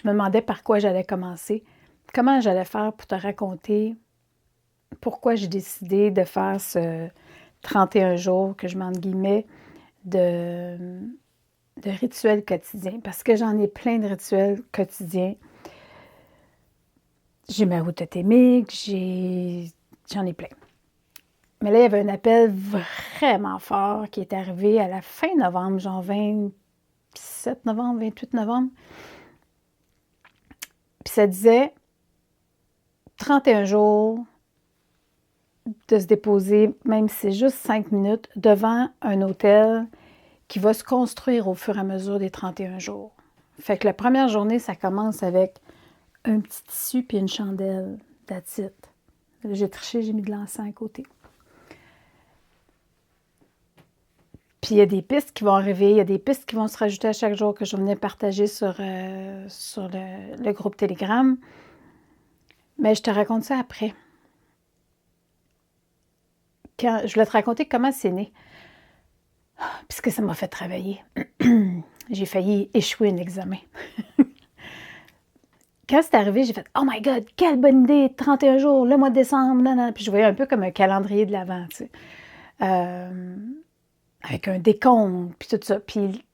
je me demandais par quoi j'allais commencer, comment j'allais faire pour te raconter pourquoi j'ai décidé de faire ce 31 jours que je mets entre guillemets de rituels quotidiens, parce que j'en ai plein de rituels quotidiens. J'ai ma route totémique, j'en ai plein. Mais là, il y avait un appel vraiment fort qui est arrivé à la fin novembre, genre 27 novembre, 28 novembre. Puis ça disait 31 jours de se déposer, même si c'est juste 5 minutes, devant un hôtel qui va se construire au fur et à mesure des 31 jours. Fait que la première journée, ça commence avec un petit tissu puis une chandelle, that's it. J'ai triché, j'ai mis de l'encens à côté. Puis il y a des pistes qui vont arriver, il y a des pistes qui vont se rajouter à chaque jour que je venais partager sur le groupe Telegram. Mais je te raconte ça après. Je voulais te raconter comment c'est né. Puisque ça m'a fait travailler. J'ai failli échouer un examen. Quand c'est arrivé, j'ai fait « Oh my God, quelle bonne idée! 31 jours, le mois de décembre, non, non. » Puis je voyais un peu comme un calendrier de l'Avent, tu sais. Avec un décompte, puis tout ça. Puis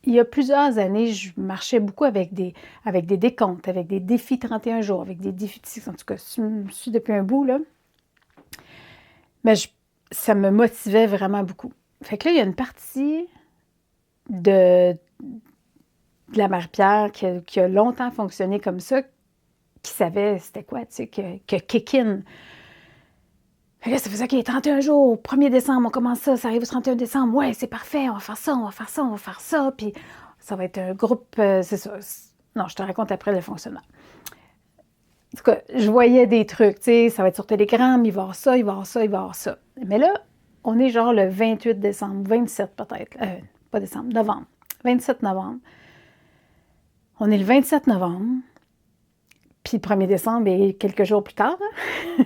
il y a plusieurs années, je marchais beaucoup avec des décomptes, avec des défis 31 jours, avec des défis, en tout cas, je suis depuis un bout, là. Mais ça me motivait vraiment beaucoup. Fait que là, il y a une partie de la Marie-Pierre qui a longtemps fonctionné comme ça, qui savait c'était quoi, tu sais, que kick-in. Fait que là, ça faisait OK, 31 jours, 1er décembre, on commence ça arrive au 31 décembre, ouais, c'est parfait, on va faire ça, on va faire ça, on va faire ça, puis ça va être un groupe, c'est ça. Non, je te raconte après le fonctionnement. En tout cas, je voyais des trucs, tu sais, ça va être sur Telegram, il va y avoir ça, il va y avoir ça, il va y avoir ça. Mais là, on est genre le 28 décembre, 27 peut-être, pas décembre, novembre, 27 novembre. On est le 27 novembre, puis le 1er décembre est quelques jours plus tard. Hein?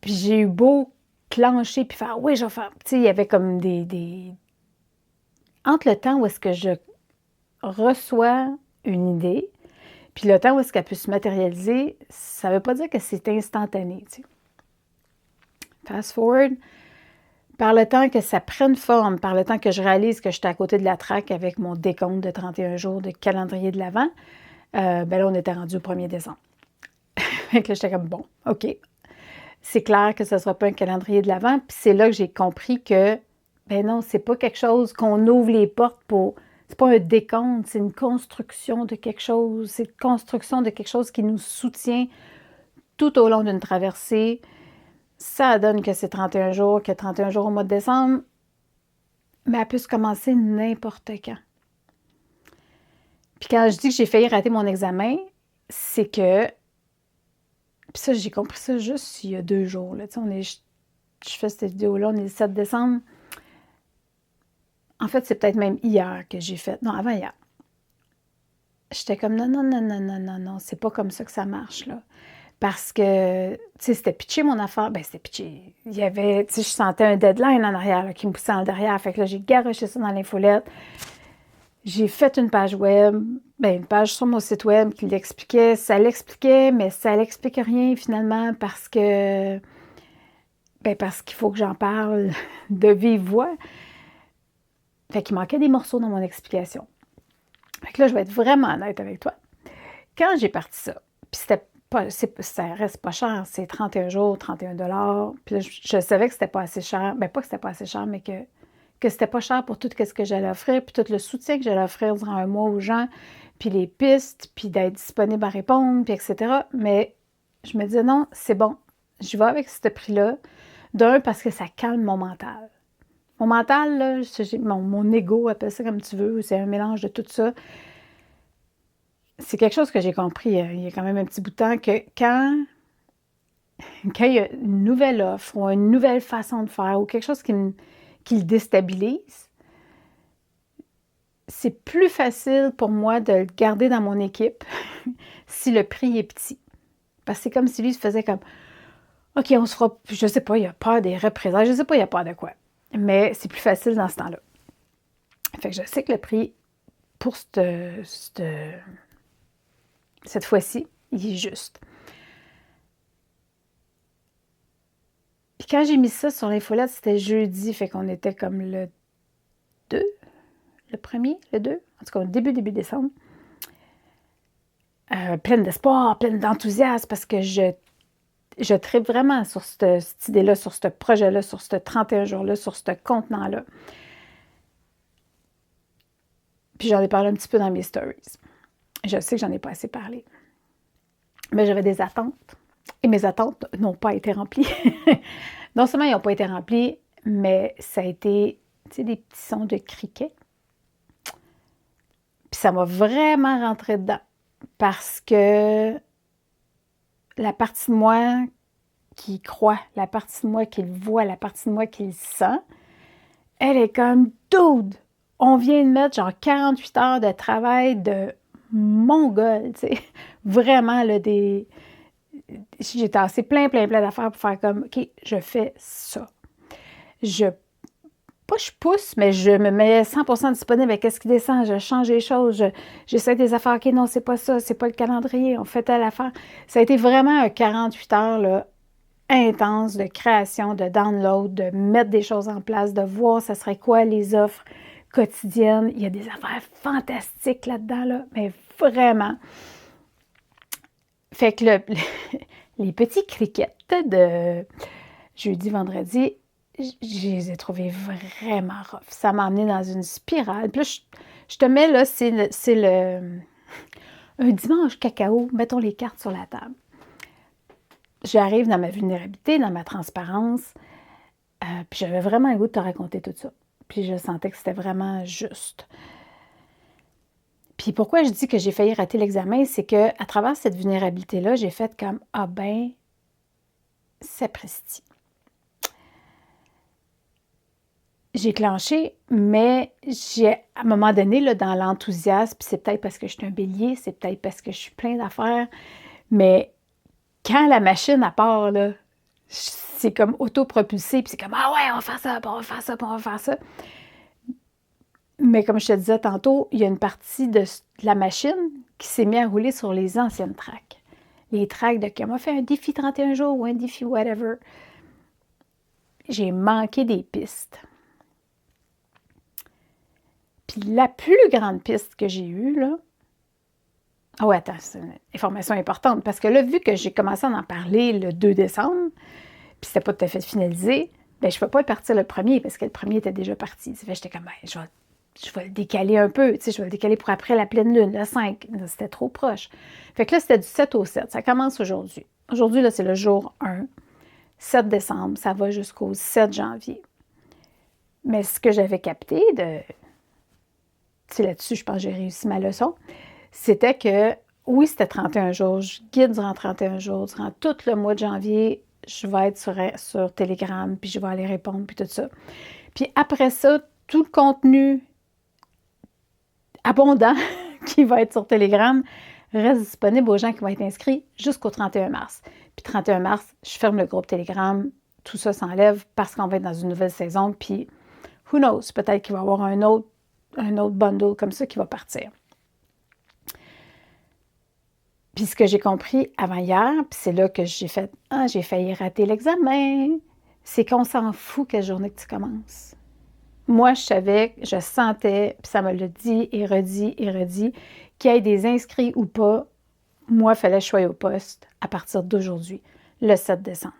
Puis j'ai eu beau clencher puis faire « oui, je vais faire ». Tu sais, il y avait comme des... Entre le temps où est-ce que je reçois une idée, puis le temps où est-ce qu'elle peut se matérialiser, ça ne veut pas dire que c'est instantané, tu sais. Fast forward, par le temps que ça prenne forme, par le temps que je réalise que j'étais à côté de la traque avec mon décompte de 31 jours de calendrier de l'Avent, ben là, on était rendu au 1er décembre. Fait que là, j'étais comme, bon, OK. C'est clair que ce ne sera pas un calendrier de l'Avent. Puis c'est là que j'ai compris que, ben non, c'est pas quelque chose qu'on ouvre les portes pour... C'est pas un décompte, c'est une construction de quelque chose. C'est une construction de quelque chose qui nous soutient tout au long d'une traversée. Ça donne que c'est 31 jours, que 31 jours au mois de décembre, mais elle peut se commencer n'importe quand. Puis quand je dis que j'ai failli rater mon examen, c'est que... Puis ça, j'ai compris ça juste il y a 2 jours. Là. Tu sais, je fais cette vidéo-là, on est le 7 décembre. En fait, c'est peut-être même hier que j'ai fait. Non, avant hier. J'étais comme non, non, non, non, non, non, non, c'est pas comme ça que ça marche, là. Parce que, tu sais, c'était pitché mon affaire. Ben, c'était pitché. Il y avait, tu sais, je sentais un deadline en arrière là, qui me poussait en derrière. Fait que là, j'ai garoché ça dans l'infolette. J'ai fait une page web, ben, une page sur mon site web qui l'expliquait. Ça l'expliquait, mais ça l'explique rien finalement parce que, ben, parce qu'il faut que j'en parle de vive voix. Fait qu'il manquait des morceaux dans mon explication. Fait que là, je vais être vraiment honnête avec toi. Quand j'ai parti ça, puis ça reste pas cher, c'est 31 jours, 31 $. Puis là, je savais que c'était pas assez cher. Ben, pas que c'était pas assez cher, mais que c'était pas cher pour tout ce que j'allais offrir, puis tout le soutien que j'allais offrir durant un mois aux gens, puis les pistes, puis d'être disponible à répondre, puis etc. Mais je me disais non, c'est bon. Je vais avec ce prix-là. D'un, parce que ça calme mon mental. Mon mental, là, mon ego, appelle ça comme tu veux, c'est un mélange de tout ça. C'est quelque chose que j'ai compris il y a quand même un petit bout de temps, que quand il y a une nouvelle offre ou une nouvelle façon de faire ou quelque chose qui le déstabilise, c'est plus facile pour moi de le garder dans mon équipe si le prix est petit. Parce que c'est comme si lui se faisait comme « OK, on se fera... » Je sais pas, il a peur des représailles, je sais pas, il a peur de quoi. Mais c'est plus facile dans ce temps-là. Fait que je sais que le prix pour cette fois-ci, il est juste. Puis quand j'ai mis ça sur l'infolette, c'était jeudi, fait qu'on était comme le 2, le 1er, le 2, en tout cas début décembre. Pleine d'espoir, pleine d'enthousiasme, parce que je tripe vraiment sur cette idée-là, sur ce projet-là, sur ce 31 jours-là, sur ce contenant-là. Puis j'en ai parlé un petit peu dans mes stories. Je sais que j'en ai pas assez parlé. Mais j'avais des attentes. Et mes attentes n'ont pas été remplies. Non seulement ils n'ont pas été remplis, mais ça a été, tu sais, des petits sons de criquets. Puis ça m'a vraiment rentré dedans. Parce que la partie de moi qui croit, la partie de moi qui le voit, la partie de moi qui le sent, elle est comme « Dude! On vient de mettre genre 48 heures de travail de mongol, tu sais. » Vraiment, là, j'ai tassé plein d'affaires pour faire comme « OK, je fais ça. » Je pousse, mais je me mets 100% disponible avec ce qui descend. Je change les choses. J'essaie des affaires. OK, non, c'est pas ça. C'est pas le calendrier. On fait telle affaire. Ça a été vraiment un 48 heures, là, intense de création, de download, de mettre des choses en place, de voir ce serait quoi les offres quotidiennes. Il y a des affaires fantastiques là-dedans, là, mais vraiment. Fait que les petits criquettes de jeudi, vendredi, je les ai trouvés vraiment rough. Ça m'a amené dans une spirale. Puis là, je te mets là, c'est un dimanche cacao. Mettons les cartes sur la table. J'arrive dans ma vulnérabilité, dans ma transparence, puis j'avais vraiment le goût de te raconter tout ça. Puis je sentais que c'était vraiment juste. Puis pourquoi je dis que j'ai failli rater l'examen, c'est que à travers cette vulnérabilité-là, j'ai fait comme « Ah ben, sapristi. » J'ai clenché, mais à un moment donné, là, dans l'enthousiasme, puis c'est peut-être parce que je suis un bélier, c'est peut-être parce que je suis plein d'affaires, mais quand la machine à part, là, c'est comme autopropulsé, puis c'est comme « Ah ouais, on va faire ça, puis on va faire ça, puis on va faire ça. » Mais comme je te disais tantôt, il y a une partie de la machine qui s'est mise à rouler sur les anciennes tracks. Les tracks de « On va faire un défi 31 jours ou un défi whatever. » J'ai manqué des pistes. Puis la plus grande piste que j'ai eue, là... Ah ouais, attends, c'est une information importante, parce que là, vu que j'ai commencé à en parler le 2 décembre, puis c'était pas tout à fait finalisé, bien, je ne peux pas partir le premier, parce que le premier était déjà parti. Ça fait j'étais comme, ben, je vais le décaler un peu, tu sais, je vais le décaler pour après la pleine lune, le 5. C'était trop proche. Fait que là, c'était du 7 au 7. Ça commence aujourd'hui. Aujourd'hui, là, c'est le jour 1, 7 décembre. Ça va jusqu'au 7 janvier. Mais ce que j'avais capté là-dessus, je pense que j'ai réussi ma leçon, c'était que, oui, c'était 31 jours. Je guide durant 31 jours. Durant tout le mois de janvier, je vais être sur Telegram, puis je vais aller répondre, puis tout ça. Puis après ça, tout le contenu abondant qui va être sur Telegram reste disponible aux gens qui vont être inscrits jusqu'au 31 mars. Puis 31 mars, je ferme le groupe Telegram, tout ça s'enlève parce qu'on va être dans une nouvelle saison, puis who knows, peut-être qu'il va y avoir un autre bundle comme ça qui va partir. Puis ce que j'ai compris avant hier, puis c'est là que j'ai fait « Ah, j'ai failli rater l'examen », c'est qu'on s'en fout quelle journée que tu commences. Moi, je savais, je sentais, puis ça me l'a dit et redit, qu'il y ait des inscrits ou pas, moi, il fallait que je sois au poste à partir d'aujourd'hui, le 7 décembre.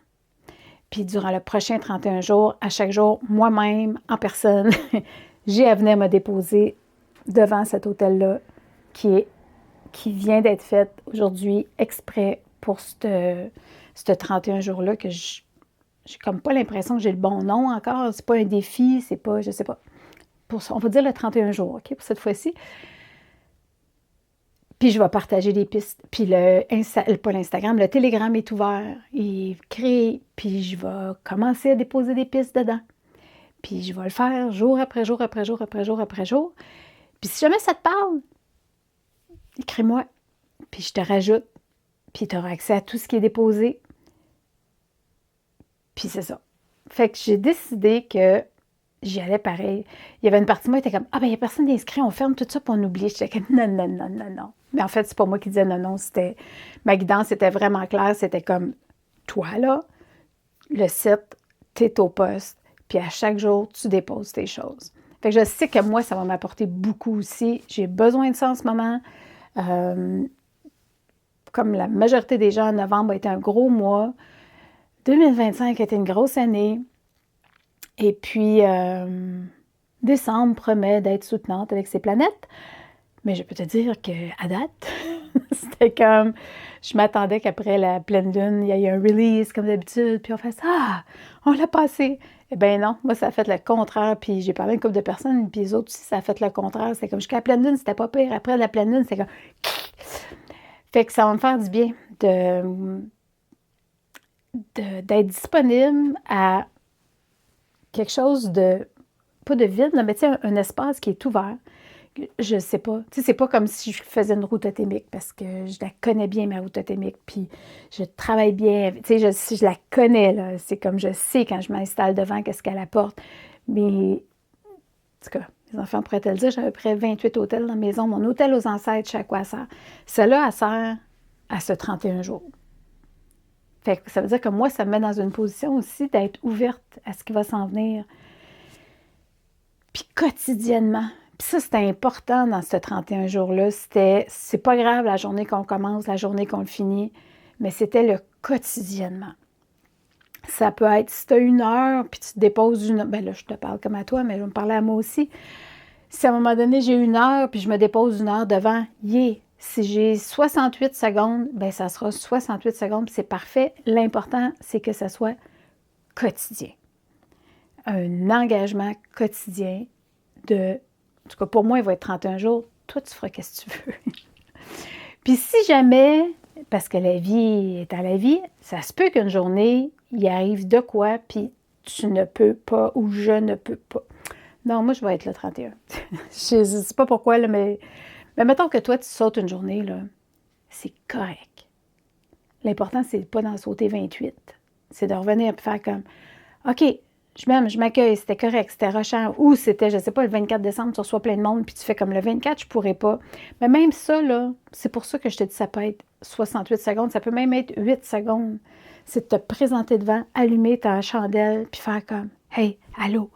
Puis durant le prochain 31 jours, à chaque jour, moi-même, en personne, j'ai à venir me déposer devant cet hôtel-là qui vient d'être fait aujourd'hui exprès pour ce 31 jours-là que j'ai comme pas l'impression que j'ai le bon nom encore. C'est pas un défi, c'est pas, je sais pas. On va dire le 31 jours, OK, pour cette fois-ci. Puis je vais partager des pistes. Puis pas l'Instagram, le Telegram est ouvert, il est créé. Puis je vais commencer à déposer des pistes dedans. Puis je vais le faire jour après jour, après jour, après jour, après jour. Puis si jamais ça te parle, écris-moi. Puis je te rajoute. Puis tu auras accès à tout ce qui est déposé. Puis c'est ça. Fait que j'ai décidé que j'y allais pareil. Il y avait une partie de moi qui était comme, ah ben il n'y a personne d'inscrit, on ferme tout ça pour on oublie. J'étais comme, non, non, non, non, non. Mais en fait, c'est pas moi qui disais non, non, c'était, ma guidance était vraiment claire, c'était comme, toi là, le site, t'es au poste, puis à chaque jour, tu déposes tes choses. Fait que je sais que moi, ça va m'apporter beaucoup aussi. J'ai besoin de ça en ce moment. Comme la majorité des gens, novembre a été un gros mois. 2025 a été une grosse année. Et puis, décembre promet d'être soutenante avec ses planètes. Mais je peux te dire qu'à date, c'était comme, je m'attendais qu'après la pleine lune, il y ait un release comme d'habitude, puis on fasse, ah, on l'a passé. Eh bien non, moi, ça a fait le contraire, puis j'ai parlé à une couple de personnes, puis les autres aussi, ça a fait le contraire. C'est comme, jusqu'à la pleine lune, c'était pas pire. Après la pleine lune, c'est comme, fait que ça va me faire du bien d'être disponible à quelque chose de, pas de vide, mais tu sais, un espace qui est ouvert. Je sais pas. Tu sais, c'est pas comme si je faisais une route totémique parce que je la connais bien, ma route totémique, puis je travaille bien. Tu sais, je la connais, là. C'est comme je sais quand je m'installe devant qu'est-ce qu'elle apporte. Mais, en tout cas, les enfants pourraient te le dire, j'ai à peu près 28 hôtels dans la maison. Mon hôtel aux ancêtres, je sais à quoi ça sert. Celle-là, elle sert à ce 31 jours. Fait que ça veut dire que moi, ça me met dans une position aussi d'être ouverte à ce qui va s'en venir. Puis quotidiennement. Puis ça, c'était important dans ce 31 jours-là. C'est pas grave la journée qu'on commence, la journée qu'on le finit, mais c'était le quotidiennement. Ça peut être, si tu as 1 heure, puis tu te déposes ben là, je te parle comme à toi, mais je vais me parler à moi aussi. Si à un moment donné, j'ai 1 heure, puis je me dépose 1 heure devant, Si j'ai 68 secondes, ben ça sera 68 secondes, puis c'est parfait. L'important, c'est que ça soit quotidien. Un engagement quotidien en tout cas, pour moi, il va être 31 jours. Toi, tu feras ce que tu veux. Puis si jamais, parce que la vie est à la vie, ça se peut qu'une journée, il arrive de quoi, puis tu ne peux pas ou je ne peux pas. Non, moi, je vais être le 31. Je ne sais pas pourquoi, là, mais mettons que toi, tu sautes une journée, là, c'est correct. L'important, c'est pas d'en sauter 28. C'est de revenir et faire comme, OK, je m'aime, je m'accueille, c'était correct, c'était rushant, ou c'était, je sais pas, le 24 décembre, tu reçois plein de monde, puis tu fais comme le 24, je pourrais pas. Mais même ça, là, c'est pour ça que je te dis, ça peut être 68 secondes, ça peut même être 8 secondes. C'est de te présenter devant, allumer ta chandelle, puis faire comme, hey, allô,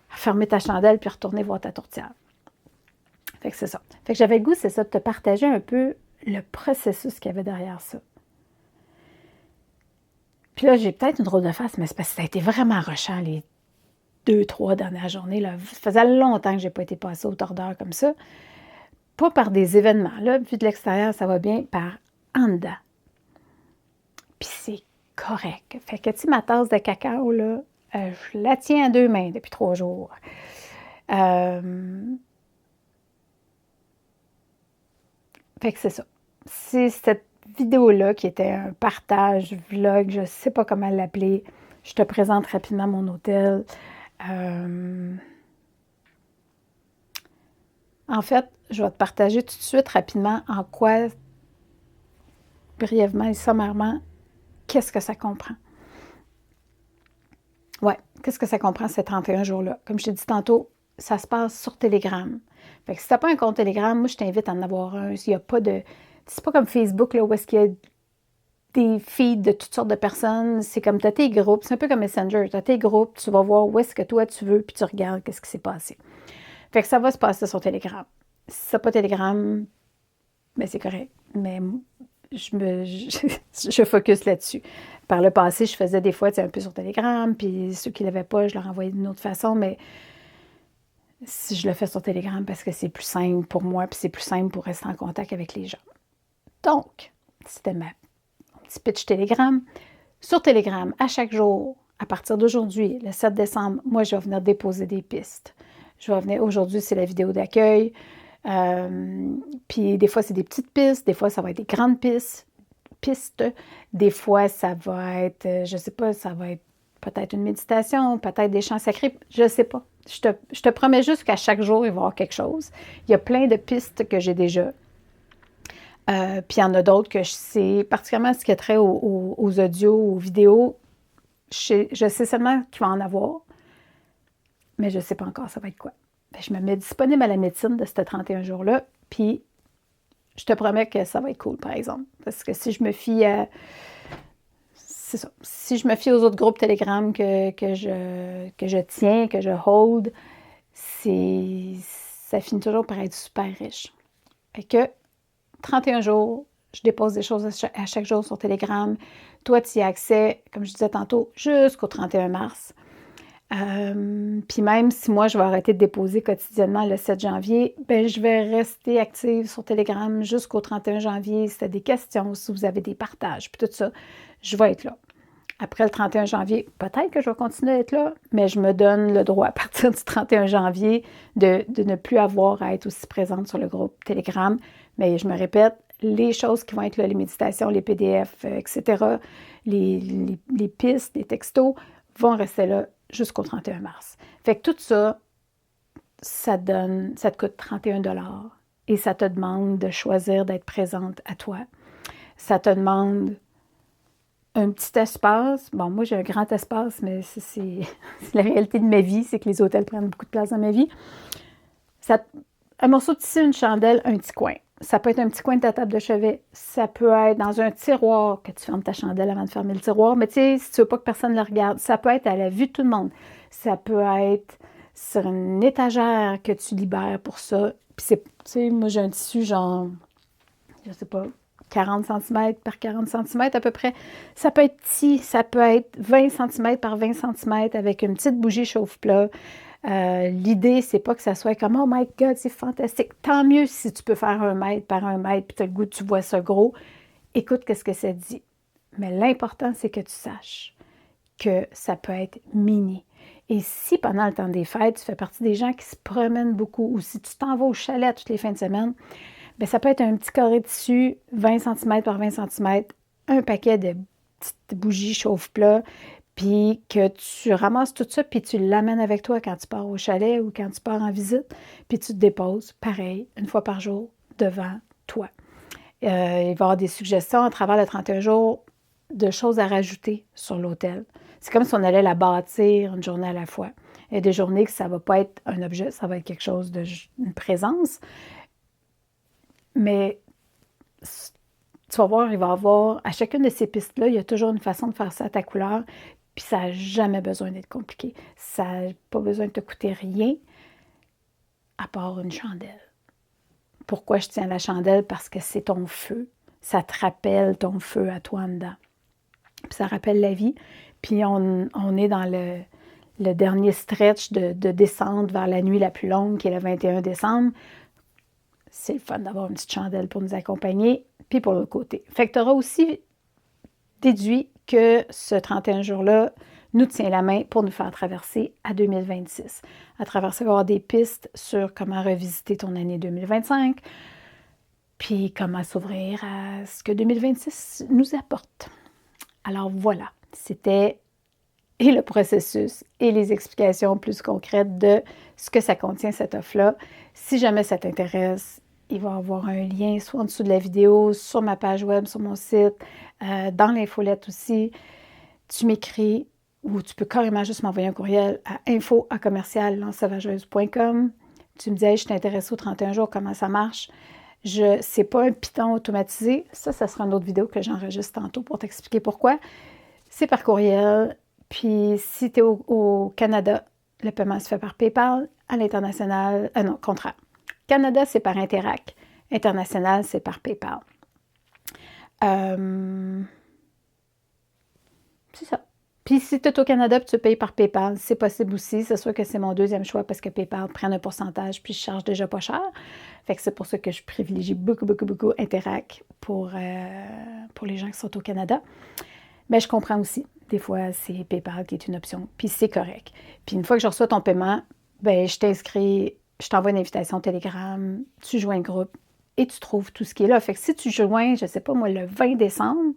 fermer ta chandelle, puis retourner voir ta tourtière. Fait que c'est ça. Fait que j'avais le goût, c'est ça, de te partager un peu le processus qu'il y avait derrière ça. Puis là, j'ai peut-être une drôle de face, mais c'est parce que ça a été vraiment rushant les 2-3 dernières journées. Là. Ça faisait longtemps que je n'ai pas été passée au tordeur comme ça. Pas par des événements. Là, vu de l'extérieur, ça va bien, par en dedans. Puis c'est correct. Fait que, tu sais, ma tasse de cacao, là, je la tiens à 2 mains depuis 3 jours. Fait que c'est ça. C'est cette vidéo-là qui était un partage, vlog, je ne sais pas comment l'appeler. Je te présente rapidement mon hôtel. En fait, je vais te partager tout de suite rapidement en quoi, brièvement et sommairement, qu'est-ce que ça comprend. Ouais, qu'est-ce que ça comprend ces 31 jours-là? Comme je t'ai dit tantôt, ça se passe sur Telegram. Fait que si tu n'as pas un compte Telegram, moi, je t'invite à en avoir un. S'il y a pas de... C'est pas comme Facebook, là, où est-ce qu'il y a des feeds de toutes sortes de personnes. C'est comme tu as tes groupes. C'est un peu comme Messenger. Tu as tes groupes, tu vas voir où est-ce que toi, tu veux, puis tu regardes qu'est-ce qui s'est passé. Fait que ça va se passer sur Telegram. Si tu n'as pas Telegram, ben c'est correct. Mais je focus là-dessus. Par le passé, je faisais des fois un peu sur Telegram, puis ceux qui ne l'avaient pas, je leur envoyais d'une autre façon, mais si je le fais sur Telegram parce que c'est plus simple pour moi, puis c'est plus simple pour rester en contact avec les gens. Donc, c'était mon petit pitch Telegram. Sur Telegram, à chaque jour, à partir d'aujourd'hui, le 7 décembre, moi, je vais venir déposer des pistes. Aujourd'hui, c'est la vidéo d'accueil. Puis des fois, c'est des petites pistes, des fois, ça va être des grandes pistes. Des fois, ça va être, je ne sais pas, ça va être peut-être une méditation, peut-être des chants sacrés, je ne sais pas. Je te promets juste qu'à chaque jour, il va y avoir quelque chose. Il y a plein de pistes que j'ai déjà. Puis il y en a d'autres que je sais, particulièrement ce qui a trait aux audios, aux vidéos, je sais seulement qu'il va en avoir. mais je ne sais pas encore ça va être quoi. Ben, je me mets disponible à la médecine de ce 31 jours-là, puis je te promets que ça va être cool, par exemple. Parce que si je me fie à... C'est ça. Si je me fie aux autres groupes Telegram que je tiens, que je hold, ça finit toujours par être super riche. Fait que 31 jours, je dépose des choses à chaque jour sur Telegram. Toi, tu y as accès, comme je disais tantôt, jusqu'au 31 mars. Puis même si moi, je vais arrêter de déposer quotidiennement le 7 janvier, ben je vais rester active sur Telegram jusqu'au 31 janvier. Si tu as des questions, si vous avez des partages, puis tout ça, je vais être là. Après le 31 janvier, peut-être que je vais continuer à être là, mais je me donne le droit à partir du 31 janvier de ne plus avoir à être aussi présente sur le groupe Telegram. Mais je me répète, les choses qui vont être là, les méditations, les PDF, etc., les pistes, les textos, vont rester là jusqu'au 31 mars. Fait que tout ça, ça te coûte 31 $ et ça te demande de choisir d'être présente à toi. Ça te demande un petit espace. Bon, moi, j'ai un grand espace, mais c'est la réalité de ma vie, c'est que les hôtels prennent beaucoup de place dans ma vie. Un morceau de tissu, une chandelle, un petit coin. Ça peut être un petit coin de ta table de chevet. Ça peut être dans un tiroir, que tu fermes ta chandelle avant de fermer le tiroir. Mais tu sais, si tu veux pas que personne le regarde, ça peut être à la vue de tout le monde. Ça peut être sur une étagère que tu libères pour ça. Puis tu sais, moi, j'ai un tissu genre, je sais pas, 40 cm par 40 cm à peu près. Ça peut être petit, ça peut être 20 cm par 20 cm avec une petite bougie chauffe-plat. L'idée, c'est pas que ça soit comme « Oh my God, c'est fantastique! » Tant mieux si tu peux faire 1 mètre par 1 mètre puis tu as le goût, tu vois ça gros. Écoute qu'est-ce que ça dit. Mais l'important, c'est que tu saches que ça peut être mini. Et si pendant le temps des fêtes, tu fais partie des gens qui se promènent beaucoup ou si tu t'en vas au chalet toutes les fins de semaine, bien, ça peut être un petit carré de tissu, 20 cm par 20 cm, un paquet de petites bougies chauffe-plat, puis que tu ramasses tout ça, puis tu l'amènes avec toi quand tu pars au chalet ou quand tu pars en visite, puis tu te déposes, pareil, une fois par jour, devant toi. Il va y avoir des suggestions à travers le 31 jours de choses à rajouter sur l'hôtel. C'est comme si on allait la bâtir une journée à la fois. Il y a des journées que ça ne va pas être un objet, ça va être quelque chose une présence. Mais tu vas voir, il va y avoir, à chacune de ces pistes-là, il y a toujours une façon de faire ça à ta couleur, puis ça n'a jamais besoin d'être compliqué. Ça n'a pas besoin de te coûter rien, à part une chandelle. Pourquoi je tiens la chandelle? Parce que c'est ton feu. Ça te rappelle ton feu à toi en dedans. Puis ça rappelle la vie. Puis on est dans le dernier stretch de descente vers la nuit la plus longue, qui est le 21 décembre. C'est le fun d'avoir une petite chandelle pour nous accompagner, puis pour l'autre côté. Fait que tu auras aussi déduit que ce 31 jours-là nous tient la main pour nous faire traverser à 2026. À travers ça, il va y avoir des pistes sur comment revisiter ton année 2025, puis comment s'ouvrir à ce que 2026 nous apporte. Alors voilà, c'était et le processus et les explications plus concrètes de ce que ça contient, cette offre-là. Si jamais ça t'intéresse, il va y avoir un lien soit en dessous de la vidéo, sur ma page web, sur mon site, dans l'infolette aussi. Tu m'écris ou tu peux carrément juste m'envoyer un courriel à info@lansauvageuse.com. Tu me dis hey, « je t'intéresse aux 31 jours, comment ça marche? » C'est pas un Python automatisé. Ça sera une autre vidéo que j'enregistre tantôt pour t'expliquer pourquoi. C'est par courriel. Puis, si tu es au Canada, le paiement se fait par PayPal. À l'international, non, contraire. Canada, c'est par Interac. International, c'est par PayPal. C'est ça. Puis, si tu es au Canada et tu payes par PayPal, c'est possible aussi. C'est sûr que c'est mon deuxième choix parce que PayPal prend un pourcentage puis je charge déjà pas cher. Fait que c'est pour ça que je privilégie beaucoup Interac pour les gens qui sont au Canada. Mais je comprends aussi. Des fois, c'est PayPal qui est une option, puis c'est correct. Puis une fois que je reçois ton paiement, bien, je t'inscris, je t'envoie une invitation Telegram, tu joins un groupe et tu trouves tout ce qui est là. Fait que si tu joins, je ne sais pas moi, le 20 décembre,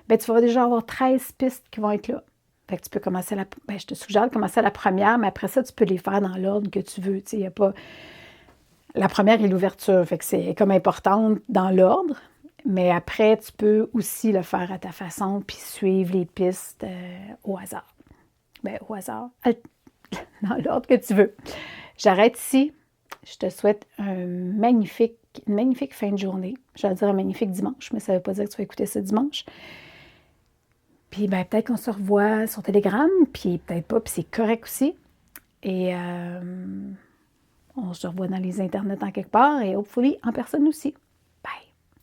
bien, tu vas déjà avoir 13 pistes qui vont être là. Fait que tu peux commencer je te suggère de commencer à la première, mais après ça, tu peux les faire dans l'ordre que tu veux. Tu sais, il n'y a pas... La première est l'ouverture, fait que c'est comme importante dans l'ordre. Mais après, tu peux aussi le faire à ta façon puis suivre les pistes au hasard. Bien, au hasard. dans l'ordre que tu veux. J'arrête ici. Je te souhaite une magnifique fin de journée. J'allais dire un magnifique dimanche, mais ça ne veut pas dire que tu vas écouter ça dimanche. Puis ben, peut-être qu'on se revoit sur Telegram, puis peut-être pas, puis c'est correct aussi. Et on se revoit dans les internets en quelque part, et hopefully en personne aussi.